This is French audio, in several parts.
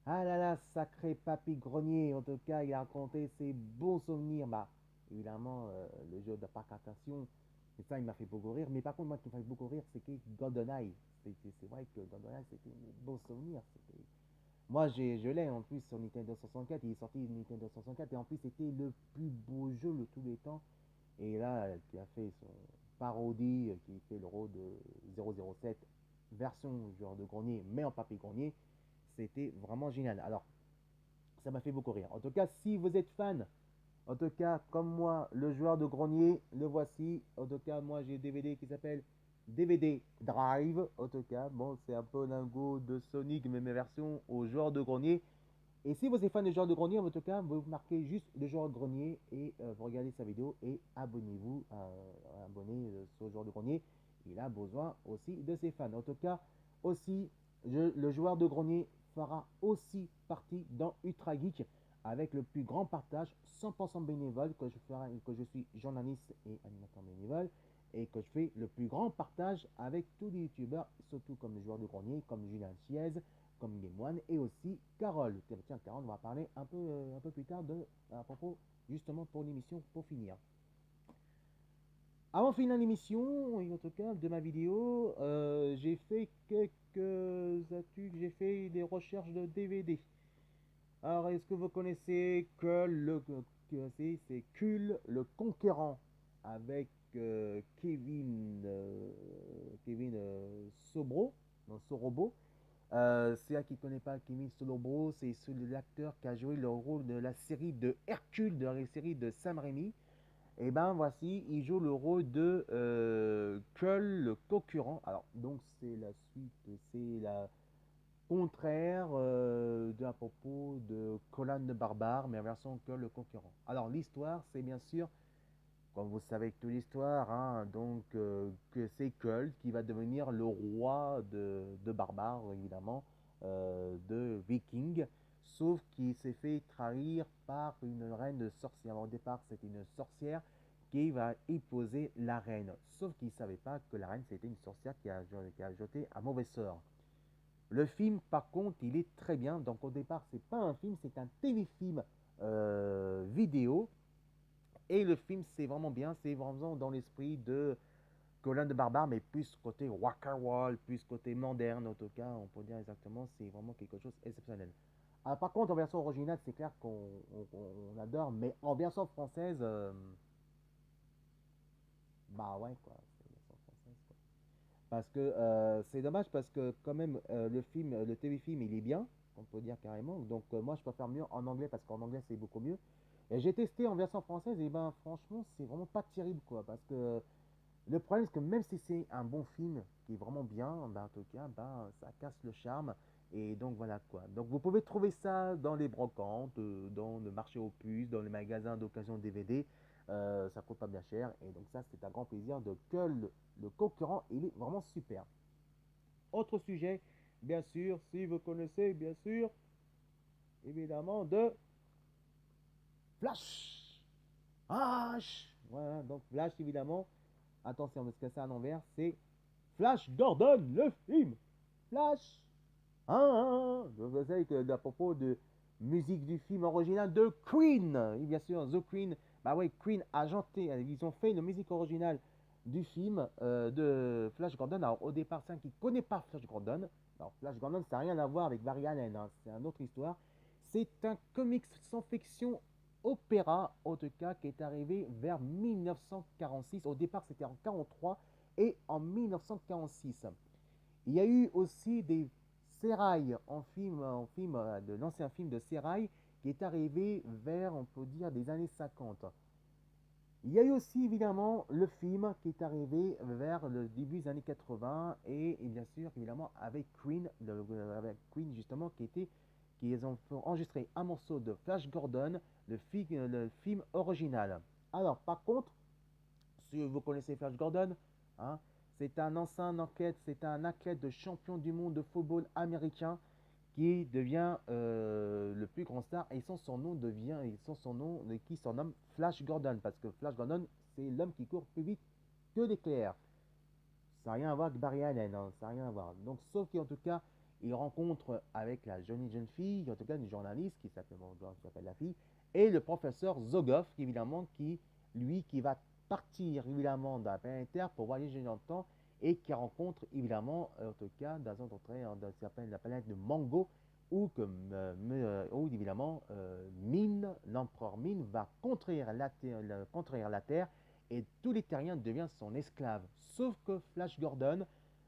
Ah là là, sacré papy grenier. En tout cas, il a raconté ses bons souvenirs. Bah, évidemment, le jeu de parc attraction, et ça, il m'a fait beaucoup rire. Mais par contre, moi, qui m'a fait beaucoup rire, c'est que GoldenEye. C'est vrai que GoldenEye, c'était un bon souvenir. Moi, je l'ai en plus sur Nintendo 64. Il est sorti Nintendo 64. Et en plus, c'était le plus beau jeu de tous les temps. Et là, qui a fait son parodie, qui fait le rôle de 007, version joueur de grenier, mais en papier grenier, c'était vraiment génial. Alors, ça m'a fait beaucoup rire. En tout cas, si vous êtes fan, en tout cas, comme moi, le joueur de grenier, le voici. En tout cas, moi, j'ai un DVD qui s'appelle DVD Drive. En tout cas, bon, c'est un peu lingot de Sonic, mais mes versions au joueur de grenier. Et si vous êtes fan de joueur de grenier, en tout cas, vous marquez juste le joueur de grenier et vous regardez sa vidéo et abonnez-vous, abonnez sur le joueur de grenier. Il a besoin aussi de ses fans. En tout cas, aussi, le joueur de grenier fera aussi partie dans Ultra Geek avec le plus grand partage 100% bénévole que je suis journaliste et animateur bénévole et que je fais le plus grand partage avec tous les youtubeurs, surtout comme le joueur de grenier, comme Julien Chiez, comme Game One et aussi Carole. Tiens, Carole, on va parler un peu plus tard à propos justement pour l'émission pour finir. Avant de finir l'émission, et en tout cas de ma vidéo, j'ai fait quelques études, j'ai fait des recherches de DVD. Alors, est-ce que vous connaissez c'est Kul le Conquérant avec Kevin Sobro, non, Sorobo. C'est un qui ne connaît pas Kevin Solobro, c'est l'acteur qui a joué le rôle de la série de Hercule, de la série de Sam Raimi. Et ben voici, il joue le rôle de Kull, le concurrent. Alors, donc c'est la suite, c'est la contraire à propos de Conan le Barbare, mais en version Kull, le concurrent. Alors, l'histoire, c'est bien sûr comme vous savez toute l'histoire, hein, donc que c'est Kull qui va devenir le roi de barbares, évidemment, de vikings, sauf qu'il s'est fait trahir par une reine de sorcière. Au départ, c'était une sorcière qui va épouser la reine, sauf qu'il ne savait pas que la reine, c'était une sorcière qui a jeté un mauvais sort. Le film, par contre, il est très bien. Donc au départ, c'est pas un film, c'est un téléfilm vidéo et le film, c'est vraiment bien, c'est vraiment dans l'esprit de Colin de Barbare, mais plus côté Wall, plus côté moderne, en tout cas, on peut dire exactement, c'est vraiment quelque chose d'exceptionnel. Ah, par contre, en version originale, c'est clair qu'on adore, mais en version française, bah ouais, quoi, c'est version française, quoi. Parce que c'est dommage, parce que quand même, le film, le téléfilm, il est bien, on peut dire carrément. Donc, moi, je préfère mieux en anglais, parce qu'en anglais, c'est beaucoup mieux. Et j'ai testé en version française, et ben, franchement, c'est vraiment pas terrible, quoi, parce que le problème, c'est que même si c'est un bon film qui est vraiment bien, ben, en tout cas, ben, ça casse le charme. Et donc voilà quoi. Donc vous pouvez trouver ça dans les brocantes, dans le marché aux puces, dans les magasins d'occasion DVD. Ça coûte pas bien cher. Et donc ça, c'est un grand plaisir de que le concurrent, il est vraiment super. Autre sujet, bien sûr, si vous connaissez, bien sûr, évidemment, de Flash. Voilà, donc Flash, évidemment. Attention, parce que c'est à l'envers, c'est Flash Gordon, le film. Flash. Vous savez que à propos de musique du film original de Queen, et bien sûr, The Queen, bah ouais, Queen a chanté, ils ont fait une musique originale du film de Flash Gordon. Alors au départ, c'est un qui ne connaît pas Flash Gordon. Alors Flash Gordon, ça n'a rien à voir avec Barry Allen, hein, c'est une autre histoire. C'est un comics sans fiction opéra, en tout cas, qui est arrivé vers 1946. Au départ, c'était en 1943 et en 1946. Il y a eu aussi des Serail de l'ancien film de Serail qui est arrivé vers, on peut dire, des années 50. Il y a eu aussi évidemment le film qui est arrivé vers le début des années 80 et bien sûr évidemment avec Queen, justement qui ont enregistré un morceau de Flash Gordon, le film original. Alors par contre, si vous connaissez Flash Gordon, hein, c'est un athlète de champion du monde de football américain qui devient le plus grand star et son nom qui surnomme Flash Gordon parce que Flash Gordon c'est l'homme qui court plus vite que l'éclair. Ça n'a rien à voir avec Barry Allen, hein, ça n'a rien à voir. Donc sauf qu'en tout cas il rencontre avec la jeune fille, en tout cas une journaliste qui s'appelle la fille, et le professeur Zogoff, évidemment, qui va partir évidemment dans la planète Terre pour voyager dans le temps et qui rencontre évidemment, en tout cas, dans un autre, dans ce qu'on appelle la planète de Mango, où évidemment Mine, l'empereur Mine, va conquérir la Terre et tous les terriens deviennent son esclave. Sauf que Flash Gordon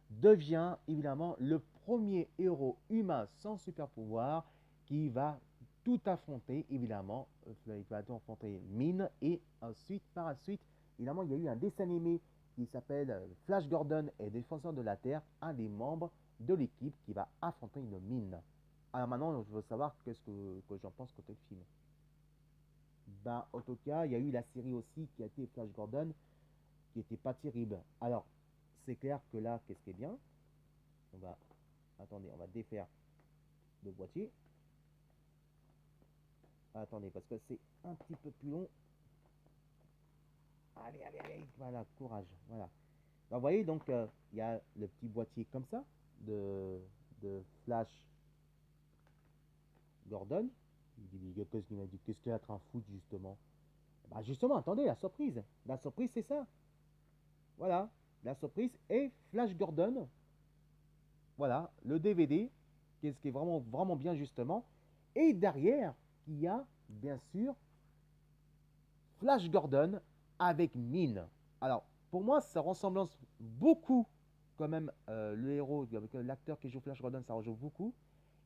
devient évidemment le premier héros humain sans super pouvoir qui va tout affronter, évidemment. Il va tout affronter Mine et ensuite, par la suite, évidemment, il y a eu un dessin animé qui s'appelle Flash Gordon et Défenseur de la Terre, un des membres de l'équipe qui va affronter une Mine. Alors maintenant, je veux savoir qu'est-ce que j'en pense côté film. Ben, en tout cas, il y a eu la série aussi qui a été Flash Gordon, qui était pas terrible. Alors, c'est clair que là, qu'est-ce qui est bien? On va, attendez, on va défaire le boîtier. Attendez, parce que c'est un petit peu plus long. Allez, allez, allez, voilà, courage, voilà. Ben, vous voyez, donc, il y a le petit boîtier comme ça, de Flash Gordon. Il dit, qu'est-ce qu'il m'a dit? Qu'est-ce qu'il a en foot, justement? Bah justement, attendez, la surprise. La surprise, c'est ça. Voilà, la surprise est Flash Gordon. Voilà, le DVD, ce qui est vraiment, vraiment bien, justement. Et derrière, il y a, bien sûr, Flash Gordon avec Mine. Alors, pour moi, ça ressemble beaucoup, quand même, le héros, avec l'acteur qui joue Flash Gordon, ça rejoue beaucoup.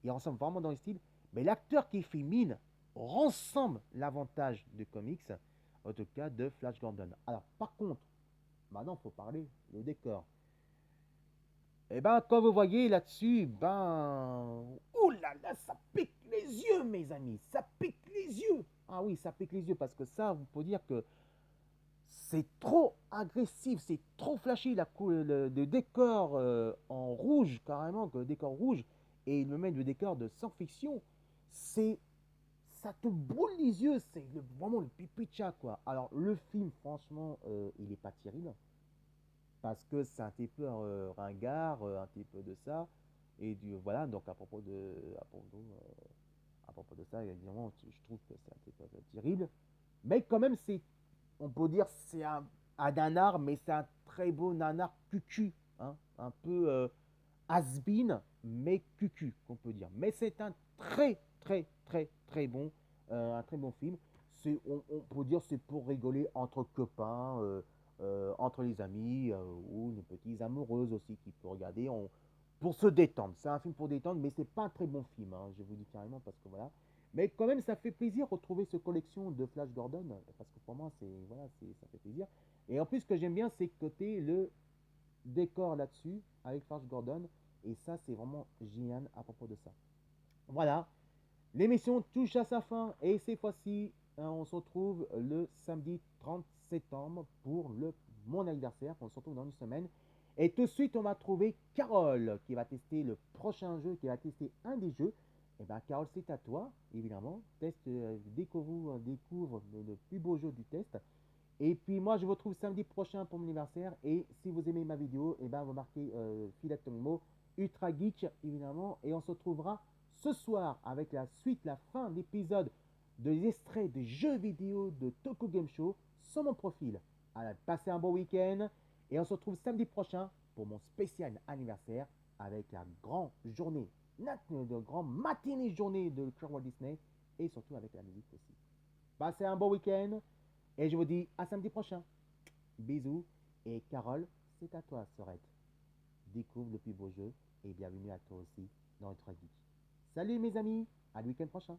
Il ressemble vraiment dans le style. Mais l'acteur qui fait Mine ressemble l'avantage de comics, en tout cas de Flash Gordon. Alors, par contre, maintenant, il faut parler le décor. Et ben, comme vous voyez là-dessus, ben, ouh là là, ça pique les yeux, mes amis, ça pique les yeux. Ah oui, ça pique les yeux parce que ça, vous pouvez dire que c'est trop agressif, c'est trop flashy, le décor en rouge, carrément, que le décor rouge, et il me met le décor de science-fiction, c'est, ça te brûle les yeux, c'est vraiment le pipi de chat, quoi. Alors, le film, franchement, il est pas terrible, parce que c'est un petit peu ringard, un petit peu de ça, et voilà, donc à propos de ça, évidemment, je trouve que c'est un petit peu terrible, mais quand même, on peut dire c'est un nanar, mais c'est un très beau nanar cucu, hein, un peu has-been, mais cucu, qu'on peut dire. Mais c'est un très, très, très, un très bon film. On peut dire c'est pour rigoler entre copains, entre les amis, ou une petite amoureuse aussi qui peut regarder pour se détendre. C'est un film pour détendre, mais c'est pas un très bon film, hein, je vous dis carrément, parce que voilà. Mais quand même, ça fait plaisir de retrouver cette collection de Flash Gordon, parce que pour moi, voilà, ça fait plaisir. Et en plus, ce que j'aime bien, c'est côté le décor là-dessus, avec Flash Gordon, et ça, c'est vraiment génial à propos de ça. Voilà, l'émission touche à sa fin, et cette fois-ci, on se retrouve le samedi 30 septembre pour mon anniversaire. On se retrouve dans une semaine. Et tout de suite, on va trouver Carole qui va tester le prochain jeu, qui va tester un des jeux. Et bien, Carole, c'est à toi, évidemment. Découvre le plus beau jeu du test. Et puis, moi, je vous retrouve samedi prochain pour mon anniversaire. Et si vous aimez ma vidéo, et ben, vous marquez Philette Tongmo, Ultra Geek, évidemment. Et on se retrouvera ce soir avec la suite, la fin d'épisode des extraits de jeux vidéo de Toko Game Show sur mon profil. Alors, passez un bon week-end. Et on se retrouve samedi prochain pour mon spécial anniversaire avec la grande journée, grande matinée journée de Walt Disney et surtout avec la musique aussi. Passez un bon week-end et je vous dis à samedi prochain. Bisous et Carole, c'est à toi, Sorette. Découvre le plus beau jeu et bienvenue à toi aussi dans Ultra Geek. Salut mes amis, à le week-end prochain.